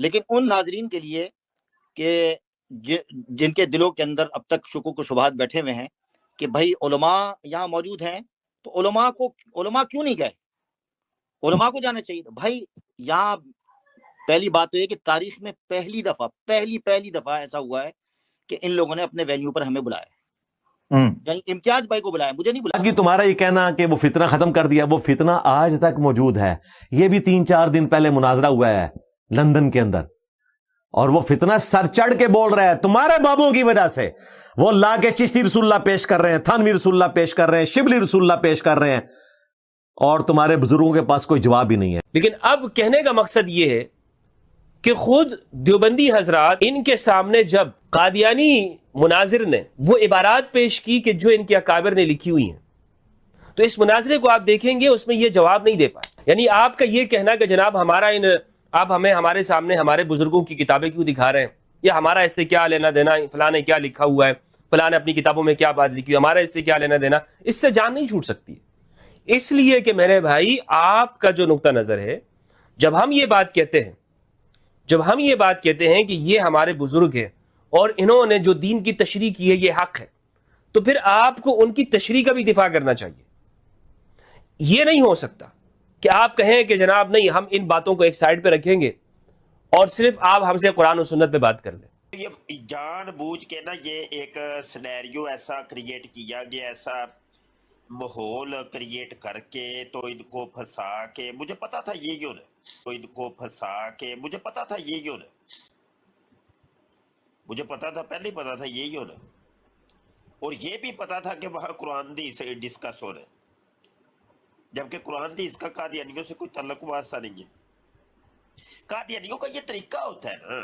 لیکن ان ناظرین کے لیے کہ جن کے دلوں کے اندر اب تک شکوک و شبہات بیٹھے ہوئے ہیں کہ بھائی علماء یہاں موجود ہیں تو علماء کیوں نہیں گئے؟ علماء کو جانا چاہیے. بھائی یہاں پہلی بات تو یہ کہ تاریخ میں پہلی دفعہ ایسا ہوا ہے کہ ان لوگوں نے اپنے وینیو پر ہمیں بلایا، یعنی امتیاز بھائی کو بلایا، مجھے نہیں بلایا. باقی تمہارا یہ کہنا کہ وہ فتنہ ختم کر دیا، وہ فتنہ آج تک موجود ہے. یہ بھی 3-4 دن پہلے مناظرہ ہوا ہے لندن کے اندر، اور وہ فتنہ سر چڑھ کے بول رہا ہے تمہارے بابوں کی وجہ سے. وہ لا کے چشتی رسول اللہ پیش کر رہے ہیں، تھانوی رسول اللہ پیش کر رہے ہیں، شبلی رسول اللہ پیش کر رہے ہیں، اور تمہارے بزرگوں کے پاس کوئی جواب ہی نہیں ہے. لیکن اب کہنے کا مقصد یہ ہے کہ خود دیوبندی حضرات ان کے سامنے جب قادیانی مناظر نے وہ عبارات پیش کی کہ جو ان کے اکابر نے لکھی ہوئی ہیں، تو اس مناظرے کو آپ دیکھیں گے اس میں یہ جواب نہیں دے پائے. یعنی آپ کا یہ کہنا کہ جناب آپ ہمیں ہمارے سامنے ہمارے بزرگوں کی کتابیں کیوں دکھا رہے ہیں، یا ہمارا اس سے کیا لینا دینا، فلاں نے کیا لکھا ہوا ہے، فلاں نے اپنی کتابوں میں کیا بات لکھی، ہمارا اس سے کیا لینا دینا، اس سے جان نہیں چھوٹ سکتی. اس لیے کہ میرے بھائی آپ کا جو نقطہ نظر ہے، جب ہم یہ بات کہتے ہیں کہ یہ ہمارے بزرگ ہیں اور انہوں نے جو دین کی تشریح کی ہے یہ حق ہے، تو پھر آپ کو ان کی تشریح کا بھی دفاع کرنا چاہیے. یہ نہیں ہو سکتا کہ آپ کہیں کہ جناب نہیں ہم ان باتوں کو ایک سائڈ پہ رکھیں گے اور صرف آپ ہم سے قرآن و سنت پہ بات کر لیں. یہ جان بوجھ کے نا یہ ایک سینیریو ایسا کریٹ کیا گیا، ایسا ماحول کریٹ کر کے تو ان کو پھنسا کے، مجھے پتا تھا یہی ہونا، مجھے پتا تھا، پہلے ہی پتا تھا یہی ہونا، اور یہ بھی پتا تھا کہ وہاں قرآن حدیث ڈسکس ہو رہا ہے، جبکہ قرآن حدیث کا قادیانیوں سے کوئی تعلق واسطہ نہیں ہے. قادیانیوں کا یہ طریقہ ہوتا ہے نا